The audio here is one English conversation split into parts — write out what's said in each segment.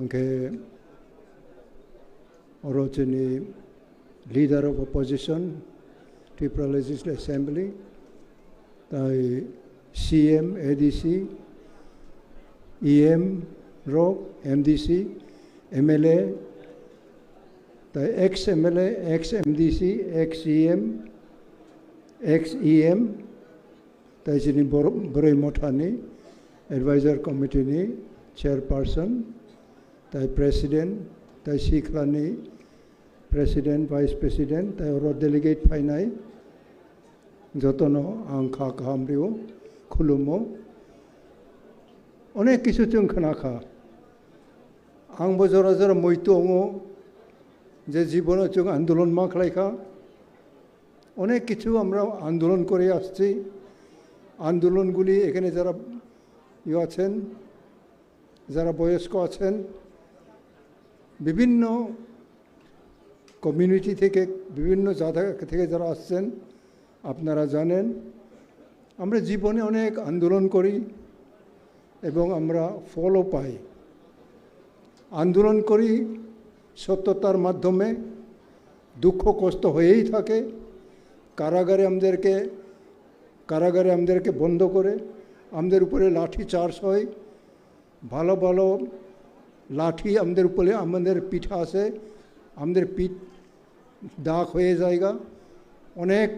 Okay, Orochini, leader of opposition, Tipra Legislative Assembly, the CM, ADC, EM, ROC, MDC, MLA, the ex-MLA, ex-MDC, ex-EM, ex-EM, the Boroi Mothani, Advisor Committee, Chairperson, the President, the Shikrani, President, Vice President, the Delegate Painai, Jotono, Angka Kamrio, Kulumo, One Kisutung Kanaka, Angbozora Moitongo, Jezibona Chung Andulon Maklaika, One Kitu Amra Andulon Koreasti, Andulon Guli, Ekane Zara Yoachen, Zara Boyesko Achen, Bibino community থেকে বিভিন্ন জায়গা থেকে যারা আসছেন আপনারা জানেন আমরা জীবনে অনেক আন্দোলন করি এবং আমরা ফলও পাই আন্দোলন করি সত্যতার মাধ্যমে দুঃখ কষ্ট হয়েই থাকে কারাগারে আমাদেরকে বন্ধ করে আমাদের উপরে লাঠি চার্জ হয় ভালো ভালো লাঠি আমাদের উপরে আমাদের পিঠে আসে আমাদের পিঠ দাগ হয়ে জায়গা অনেক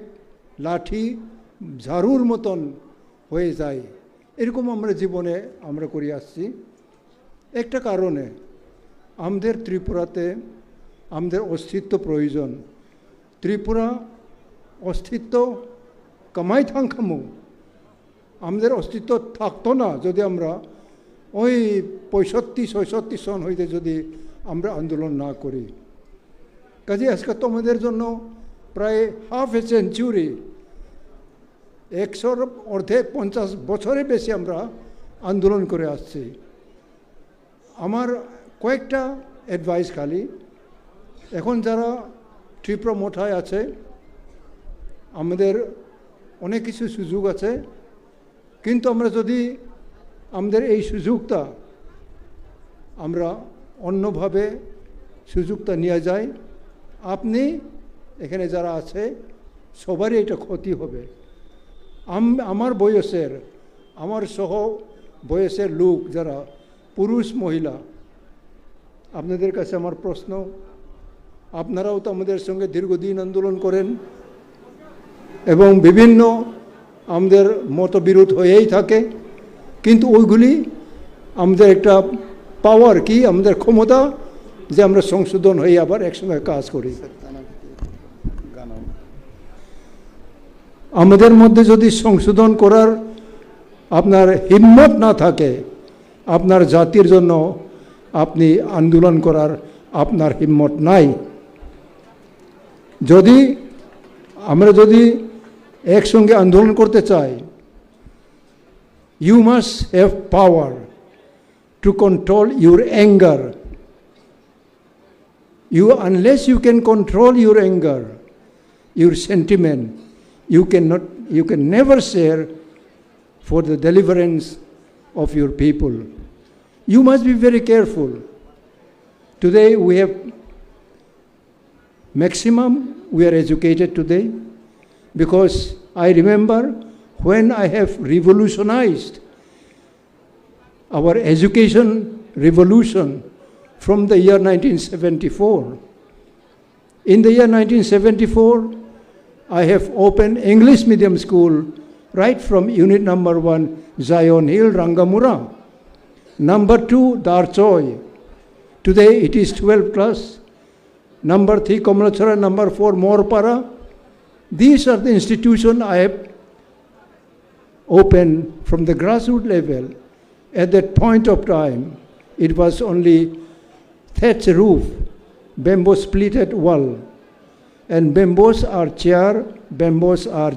লাঠি ঝাড়ুর মতন হয়ে যায় এরকম আমরা জীবনে আমরা করে আসছি একটা কারণে আমাদের ত্রিপুরাতে আমাদের অস্তিত্ব প্রয়োজন ত্রিপুরা অস্তিত্ব কামাই থাঙ্কামু আমাদের অস্তিত্ব থাকতো না যদি আমরা ওই 65-66 সন হইতে যদি আমরা আন্দোলন না করি কাজে আজকে তোমাদের জন্য প্রায় হাফ এ সেঞ্চুরি 100 অর্ধে 50 বছরের বেশি আমরা আন্দোলন করে আসছি আমার কয়েকটা অ্যাডভাইস খালি এখন যারা ত্রিপুরা মোথায় আছে আমাদের অনেক কিছু সুযোগ আছে কিন্তু আমরা যদি আমাদের এই সুযোগটা আমরা অন্যভাবে সুযোগটা নিয়ে যাই আপনি এখানে যারা আছে সবারই এটা ক্ষতি হবে আমার বয়সের আমার সহ বয়সের লোক যারা পুরুষ মহিলা আপনাদের কাছে আমার প্রশ্ন আপনারাও তো আমাদের সঙ্গে দীর্ঘদিন আন্দোলন করেন এবং বিভিন্ন আমাদের মতবিরোধ হয়েই থাকে কিন্তু ওইগুলি আমাদের একটা পাওয়ার কি আমাদের ক্ষমতা যে আমরা সংশোধন হয়ে আবার একসঙ্গে কাজ করি আমাদের মধ্যে যদি সংশোধন করার আপনার হিম্মত না থাকে আপনার জাতির জন্য আপনি আন্দোলন করার আপনার হিম্মত নাই আমরা যদি একসঙ্গে আন্দোলন করতে চাই you must have power to control your anger unless you can control your anger your sentiment you can never share for the deliverance of your people you must be very careful today we have maximum we are educated today because I remember when I have revolutionized our education revolution from the year 1974. In the year 1974, I have opened English medium school right from unit number 1, Zion Hill, Rangamura. Number 2, Darchoy. Today it is 12 class. Number 3, Komlachara. Number 4, Morpara. These are the institutions I have opened from the grassroots level. At that point of time, it was only thatch roof, bamboo splitted wall, and bamboos are chair, bamboos are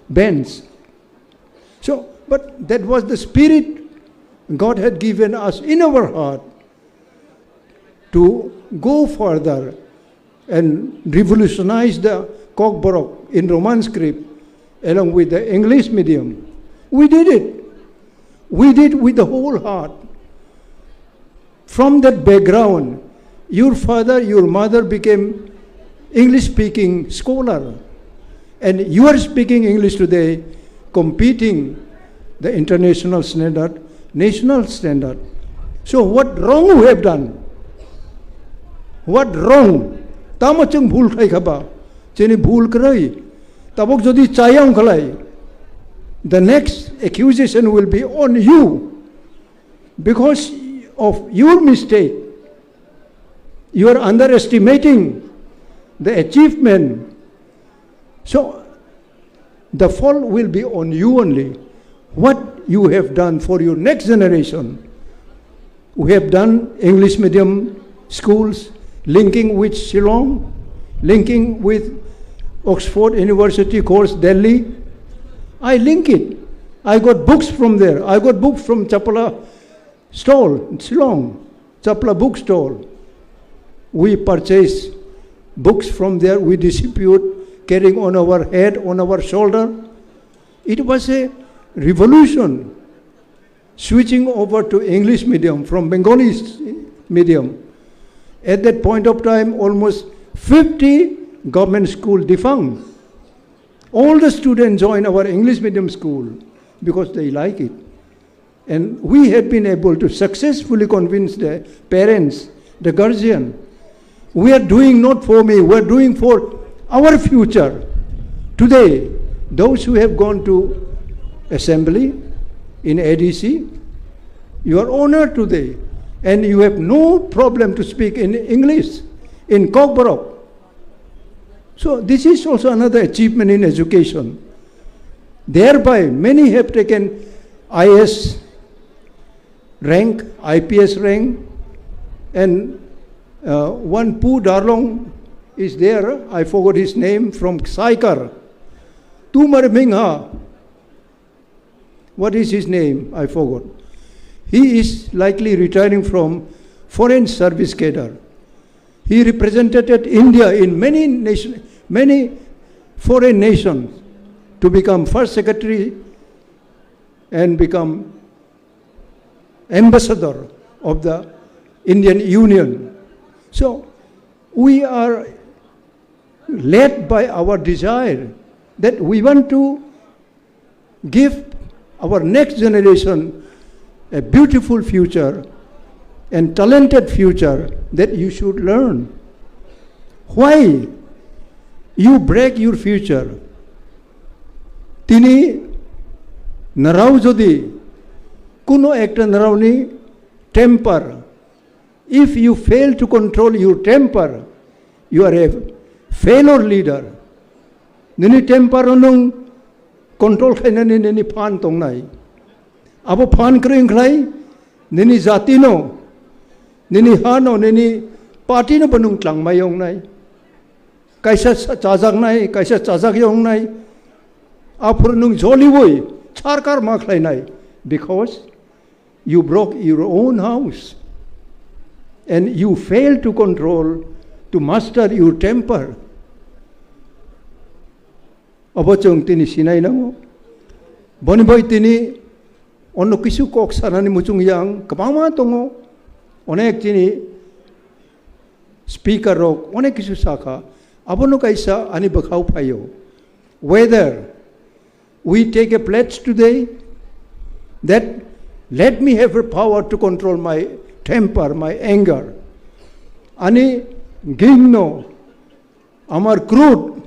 bench. So, but that was the spirit God had given us in our heart to go further and revolutionize the Kokborok in Roman script along with the English medium. We did it. We did with the whole heart. from that background, your father, your mother became English-speaking scholar. And you are speaking English today, competing the international standard, national standard. So what wrong we have done? What wrong? Tama chung bhul khai khaba. Cheni bhul krai. Tabok jodi chayang khalai. The next accusation will be on you. Because of your mistake, you are underestimating the achievement. So the fault will be on you only. What you have done for your next generation. We have done English medium schools, linking with Shillong, linking with Oxford University course, Delhi. I link it. I got books from there. I got books from Chapala stall, Shillong, Chapala bookstall. We purchase books from there. We distribute, carrying on our head, on our shoulder. It was a revolution, switching over to English medium from Bengali medium. At that point of time, almost 50 government schools defunct. All the students join our English medium school because they like it. And we have been able to successfully convince the parents, the guardian. We are doing not for me, we are doing for our future. Today, those who have gone to assembly in ADC, you are honored today. And you have no problem to speak in English, in Kokborok. So this is also another achievement in education. Thereby, many have taken IS rank, IPS rank, and one Pu Darlong is there, I forgot his name, from Saikar. Tumar Mingha, what is his name? I forgot. He is likely retiring from foreign service cadre. He represented India in many foreign nations to become first secretary and become ambassador of the Indian Union. So we are led by our desire that we want to give our next generation a beautiful future and talented future that you should learn. Why you break your future? Tini narau jodi kuno ekta narauni temper. If you fail to control your temper, you are a failure leader. Nini temper onung control khainani nini phan tongnai. Abo phan kring khlai nini zatino nini hano nini party no banung tlang mayong nai. Kaisa chajak nai, kaisa chajak yong nai. Apur nung joli boy charkar ma khlai nai because you broke your own house. And you fail to control, to master your temper. Abachong tini sinay na mo. Boniboy tini, ono kisu kok sarani muchung yang, kapama tongo, onek tini, speaker rok, onek kisu saka, abono kaisa ani bakaw payo. Whether we take a pledge today, that let me have the power to control my temper, my anger. Ani gingno, amar ক্রোধ,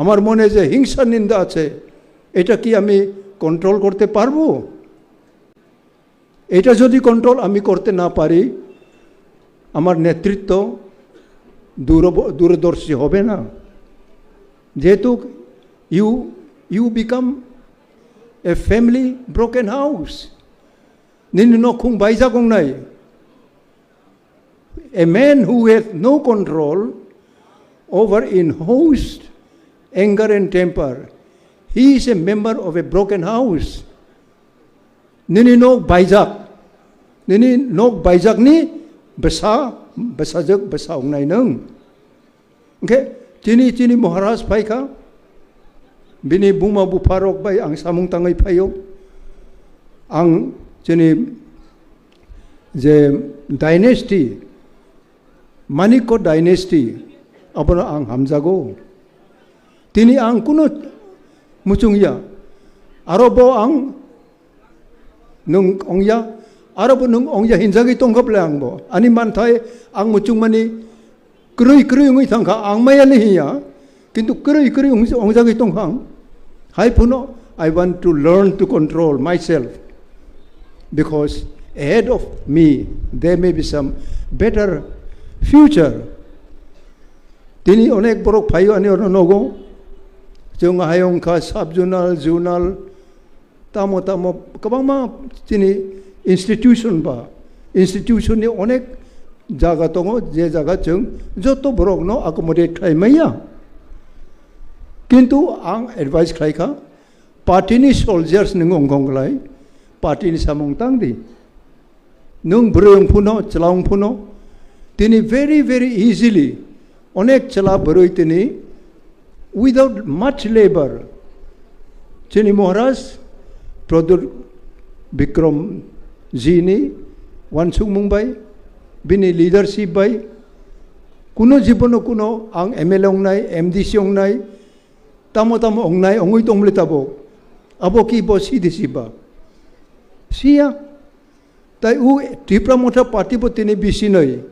আমার মনে যে হিংসা নিন্দা আছে, এটা কি আমি কন্ট্রোল করতে পারবো? এটা যদি কন্ট্রোল আমি করতে না পারি, আমার নেতৃত্ব দূরদর্শী হবে না। যেহেতু you become a family broken house. Ninno kung baisa kung nai. A man who has no control over in-house anger and temper, he is a member of a broken house. Nini nok baizak ni besajak besaung nai nung. Okay, tini Maharaj paika, bini buma buparok bay ang samung tangay payo, ang Jini the dynasty, Maniko dynasty, apana ang hamjago. Tini ang kuno muchungya, arobo ang nung ongya, arobo nung ongya hinjagi tongkap lang bo. Ani mantai ang muchung mani kerui ngi tangka ang mayali hiya, kintu kerui ongjagi tongkang. Hai puno, I want to learn to control myself, because ahead of me there may be some better future. Tini onek borok payo ani ono nogo, jong hayong ka sub-zonal, zonal, tamo kabang ma tini institution ba, institution ni onek jaga tongo, je jaga jong joto borok no accommodate kay maya. Kintu ang advice kay ka, party ni soldiers ningong konglay, party ni samong tangdi. Nung berong puno, celawang puno, tini very easily, onek cela beroi tini, without much labor. Tini Maharaj, Pradur Bikram Zini, Wansung Mumbai, bini leadership bay, kuno jibono kuno ang ML ong nai, MDC ong nai, tamo ong nai, ongui tong tabo, abo ki bo si disiba. Siya, tai u Tipra Motha party po tini bisinay,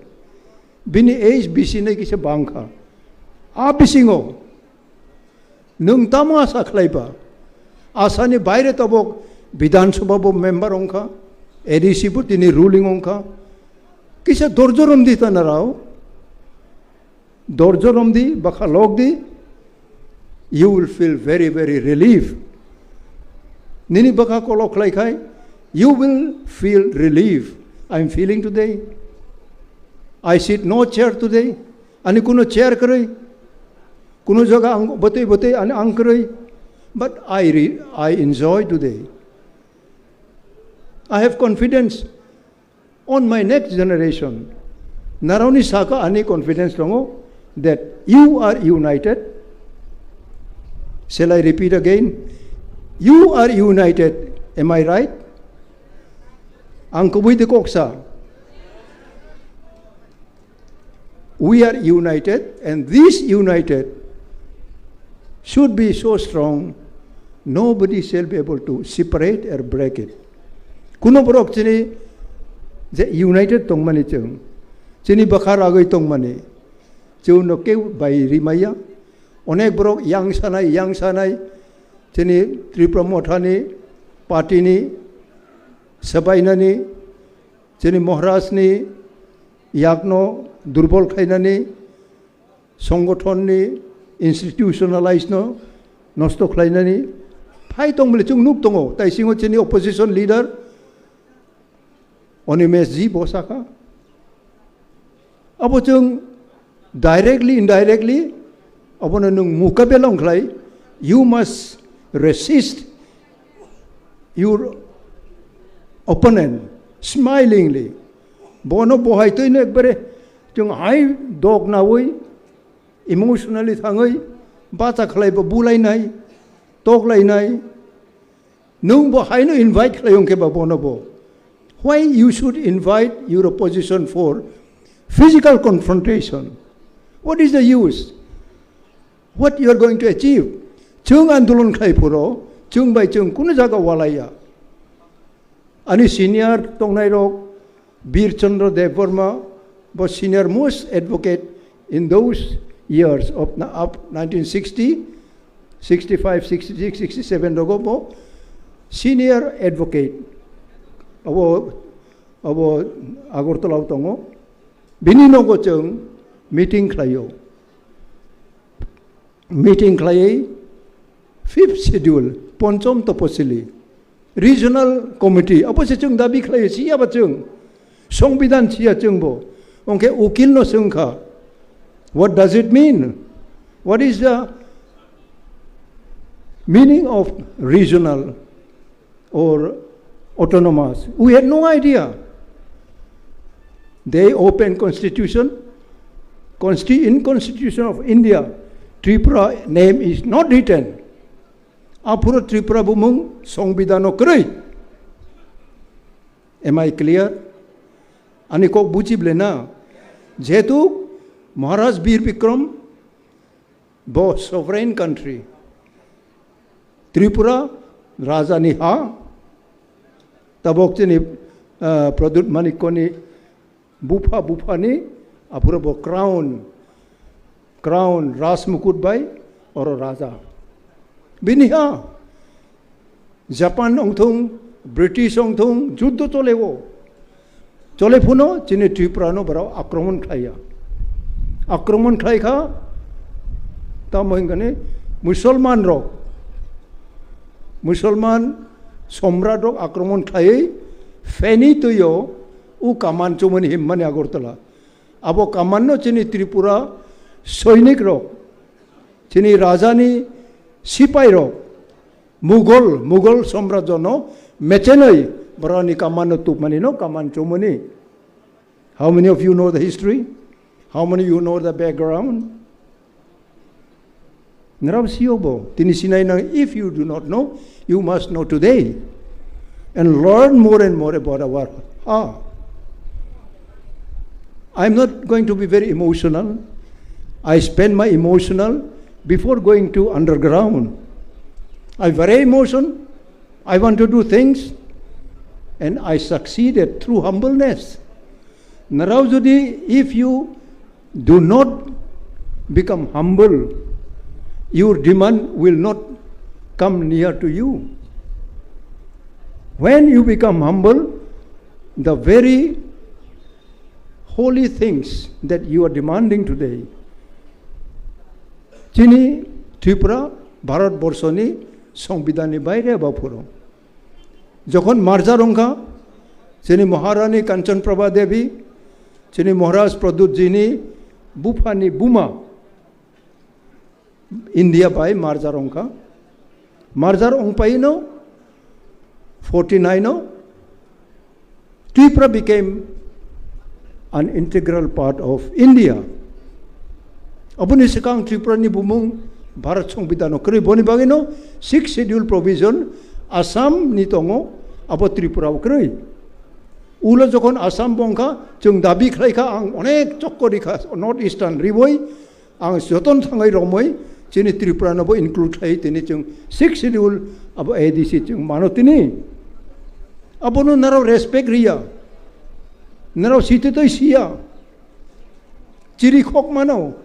bini age bisinay kisa bangka, bisingo, nung tamo asa klay pa, asa ni bayre tabo, Bidhan Sabha bo member ong ka, ADC po tini ruling ong ka, kisa dorjorom di tanaraw, dorjorom di, baka log di, you will feel very relief. Nini baka kolok lay kay, you will feel relief. I'm feeling today. I sit no chair today. Ani kuno chair karay. Kuno jaga ang batay ani ang karay. But I enjoy today. I have confidence on my next generation. Naroni saka ani confidence longo that you are united. Shall I repeat again? You are united. Am I right? Ang kubuy de koksa. We are united, and this united should be so strong, nobody shall be able to separate or break it. Kuno borok chini united tong mani chung, chini bakar agay tong mani, chung no ke bay rimaya, onek borok yang sanay, chini Tipra Motha ni, party ni, sabay na ni, chini Maharaj ni, yakno durbol khay na ni, songgothon ni, institutionalized no, nosto khay na ni, phay tong mali chung nuk tongo, tay singo chini opposition leader, Onimes ji bosaka. Abo chung directly, indirectly, abo na nung mukabelong khay, you must resist your opponent smilingly. Bono bohay to ina ekbare, chung ay dog na woy, emotionally thangay, bata khay ba bulay nay, tok lay nay, nung bohay no invite kay yung keba bono bo. Why you should invite your opposition for physical confrontation? What is the use? What you are going to achieve? Chung andolon kay puro, chung by chung kuno jaga walaya. Ani senior tong nairok, Bir Chandra Dev Verma was senior most advocate in those years of 1960, 65, 66, 67 dogo po, senior advocate. Abo Agortala tongo, binino ko chung meeting klayo. Meeting klaye, 5th schedule, ponchom toposili. Regional committee, apo si chung dabi klaye siya ba chung? Songbidan siya chung bo. Onke ukil no sungka. What does it mean? What is the meaning of regional or autonomous? We had no idea. They open constitution. In Constitution of India, Tipra name is not written. Apuro Tipra bumung songbidano kray. Am I clear? Ani kok buci blena. Jetu Maharaj Bir Bikram, bo sovereign country. Tripura Raja ni ha. Tabok ni Pradut Manikoni bupa ni apura bo crown Ras Mukut bai or Raja. Bini ha. Japan ongthung, British ongthung, juddo cholewo. Chole puno chini Tripura no barao akraman khaya. Akraman khai kha ta mohingane Musalman rok. Musalman somrat rok akraman khai feni tuyo u kaman chumani himmani Agartala. Abo kaman no chini Tripura soinik rok. Chini Rajani sipai rok. Mughal samrajya no mechenai barani kaman no tupmani no kaman chumani. How many of you know the history? How many of you know the background? Narab siyobo tini sinay na if you do not know, you must know today and learn more and more about our I'm not going to be very emotional. I spend my emotional before going to underground. I'm very emotional. I want to do things and I succeeded through humbleness. Naraujudi, if you do not become humble, your demand will not come near to you. When you become humble, the very holy things that you are demanding today, chini Tipra, Bharat Borsoni, Songvidani Baire Bapuro. Jokhon Marja Rongkha, chini Maharani Kanchan Prabha Devi, chini Maharaj Pradut Jini, Bupani Buma, India by Marja Rongkha. Marja Rongpaino, 49, Tipra became an integral part of India. Abuni sekang Tipra ni bumung Bharat Songvidano kri boni bagino 6th schedule provision Assam ni tongo abo Tripura kri. Ulo jokon Assam bongka jung dabi khlaika ang onek chokkori kha north eastern riboi ang joton thangai romoi chini Tripura no bo include khai tini jung 6th schedule abo ADC jung manotini abo no naraw respect riya naraw sititoi sia chiri khok mano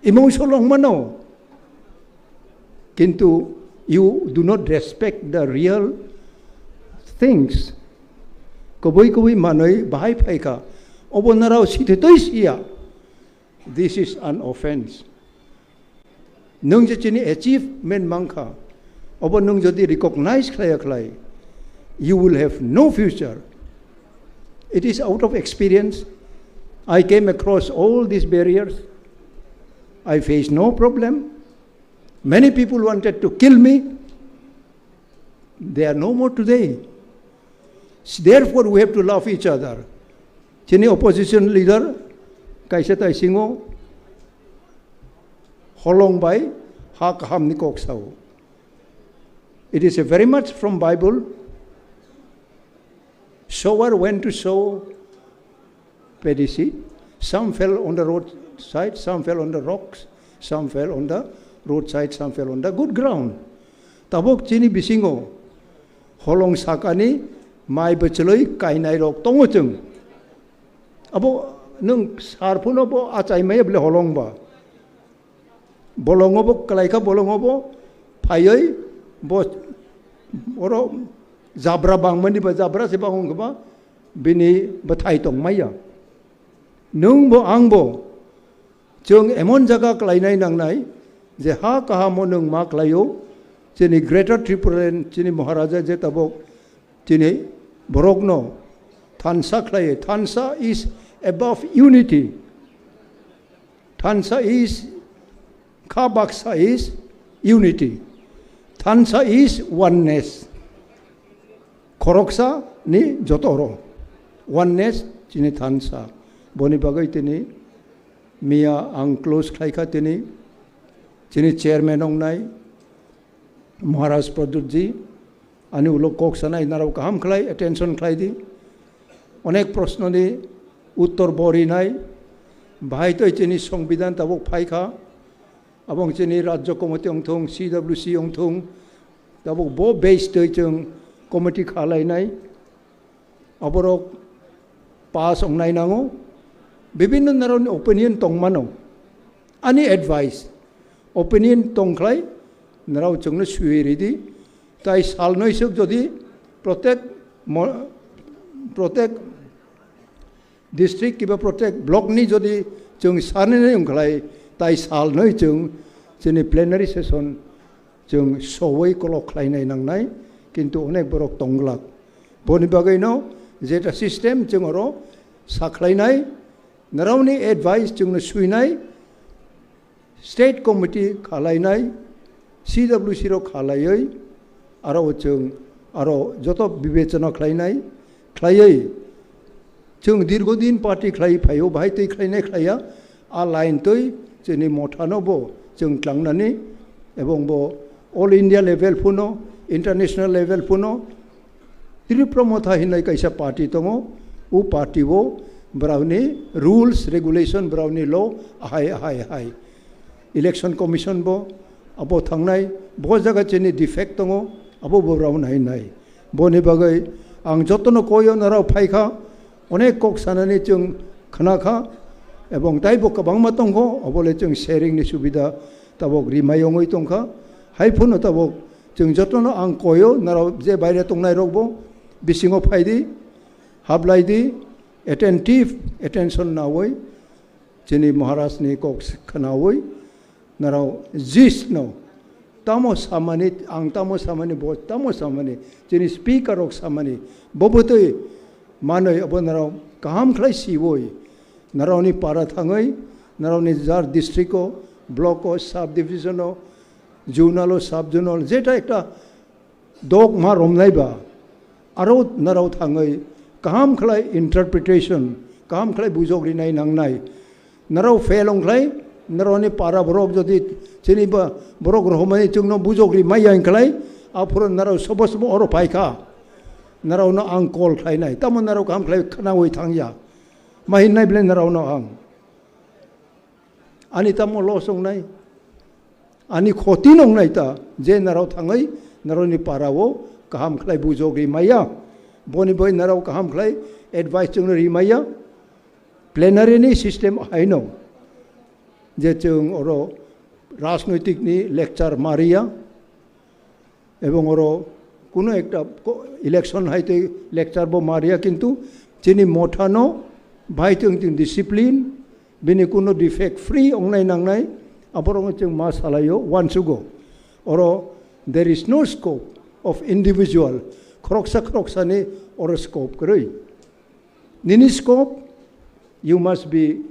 emotional mano. Kintu you do not respect the real things. Koboi manoi bahai phaika. Obo narao sititoi sia. This is an offense. Nung je chini achievement mangkha. Obo nung jodi recognize khlai, you will have no future. It is out of experience. I came across all these barriers. I faced no problem. Many people wanted to kill me. They are no more today. Therefore, we have to love each other. Chini opposition leader, kaisa tai singo, holong bai, ha kaham ni kok sao. It is a very much from Bible. Sower went to sow paddy seed. Some fell on the roadside, some fell on the rocks, some fell on the roadside, some fell on the good ground. Tabok chini bisingo, holong sakani, mai bacheloi kainai rok tongotung. Abo nung sarpuno bo acai mai ble holong ba. Bolongo bo kalaika bolongo bo payoi bo oro zabra bang mani ba zabra se bang ba bini bathai tong maya. Nung bo ang bo chung emon jaga klainai nang nai je ha kaha mo nung ma klayo chini greater Tripuran chini Maharaja je tabok chini borokno thansa klaye. Thansa is above unity. Thansa is Kabaksa is unity. Thansa is oneness. Koroksa ni jotoro. Oneness chini thansa. Boni bagai tini Mia ang close khlaika tini chini chairman ong nai Maharaj Pradut ji ani ulo kok sanai narau kaham khlai attention khlai di अनेक प्रश्ननि उत्तर बरिनाय बाहायतै जोंनि संविधान ताबक फायखा आबं जोंनि राज्य committee अंथं CWC अंथं ताबक बो बेसदै जों committee खालायनाय अबरक पास अंनाय नांगौ विभिन्न नारावनि ओपिनियन तंमानो आनी एडवाइस ओपिनियन तंख्लाय नाराव जोंनो सुयरेदि ताई सालनैसोक जदि प्रत्येक डिस्ट्रिक्ट किबा प्रत्येक ब्लकनि जदि जों सानैनै अंख्लाय ताई सालनै जों जोंनि प्लेनारि सेसन जों सवै कलक खालायनाय नांनाय किन्तु अनेक बरक तंग्लाक बनि बागैनो जेटा सिस्टेम जों अर साख्लायनाय नारावनि एडवाइस जोंनो सुयनाय स्टेट कमिटि खालायनाय CWC रो खालायै आरो जों आरो जत विवेचना खालायनाय खालायै जों दीर्घदिन पार्टी खालाय फायो बाहाय तै खालायनाय खालाया आ लाइन तै जोंनि मथानो बो जों क्लांनानै एवं बो ऑल इंडिया लेवल फुनो इंटरनेशनल लेवल फुनो त्रिपुरा मथा हिनाय कैसा पार्टी दङ उ पार्टी वो ब्राउनी रूल्स रेगुलेशन ब्राउनी लॉ हाय हाय हाय इलेक्शन कमिशन बो अब थांनाय बहुत जगह जोंनि डिफेक्ट दङ अब ब्राउन हायनाय बनि बागै आं जतन कयो नाराव फायखा अनेक कक सानानै जों खोनाखा एवं ताइबो गोबां मा दङ अबले जों शेयरिंनि सुबिदा ताबक रिमायङै दंखा हायफोनो ताबक जों जतन आं कयो नाराव जे बायरे दंनाय रगबो बिसिङाव फायदि हाबलायदि एटेंशन नावै जोंनि महाराजनि कक खोनावै नाराव जिस न तामो सामानि आं तामो सामानि बहुत तामो सामानि जोंनि स्पीकर अक सामानि बबोतै मानै अब नाराव गाहाम खालाय सिवै नारावनि पारा थाङै नारावनि जार डिस्ट्रिक्टो ब्लको साब डिविजनो जुनालो साब जुनाल जेटा एकटा दग मा रमनायबा आरो नाराव थाङै गाहाम खालाय इंटरप्रिटेशन गाहाम खालाय बुजग्रिनाय नांनाय नाराव फेल अंख्लाय नारावनि पारा बरक जदि जेनेबा बरक रहमानि जोंनो बुजग्रि माइयां खालाय आफोर नाराव सब अर फायखा नारावनो आं कल खालायनाय तामो नाराव गाहाम खालाय खोनावै थांया माहिनाय ब्ले नारावनो आं आनि तामो लस अंनाय आनि खति नंनाय ता जे नाराव थाङै नारावनि पारावो गाहाम खालाय बुजग्रि माइया बनि बै नाराव गाहाम खालाय एडवाइस जोंनो रिमाइया प्लेनारिनि सिस्टेम हायनो जे जों अर राजनैतिकनि लेक्चार मारिया एवं अर कुनो एकटा इलेक्शन हायते लेक्चार बो मारिया किन्तु जोंनि मथानो भाई जों डिसिप्लिन बिनि कुनो डिफेक्ट फ्री अंनाय नांनाय आबरंग जों मा सालायो once go or there is no scope of individual kroksa ni or scope kरै nini scope you must be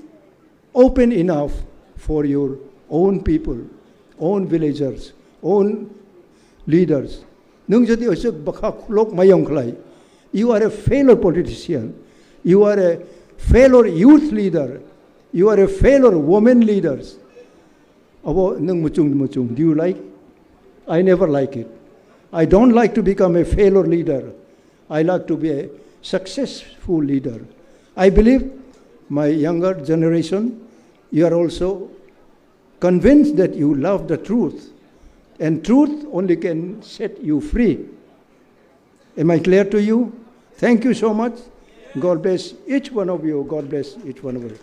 open enough for your own people, own villagers, own leaders. Nung jadi osok bakha khulok mayong khlai. You are a failure politician. You are a failure youth leader. You are a failure women leaders. Abo nung muchung. Do you like? I never like it. I don't like to become a failure leader. I like to be a successful leader. I believe my younger generation, you are also convinced that you love the truth. And truth only can set you free. Am I clear to you? Thank you so much. God bless each one of you. God bless each one of you.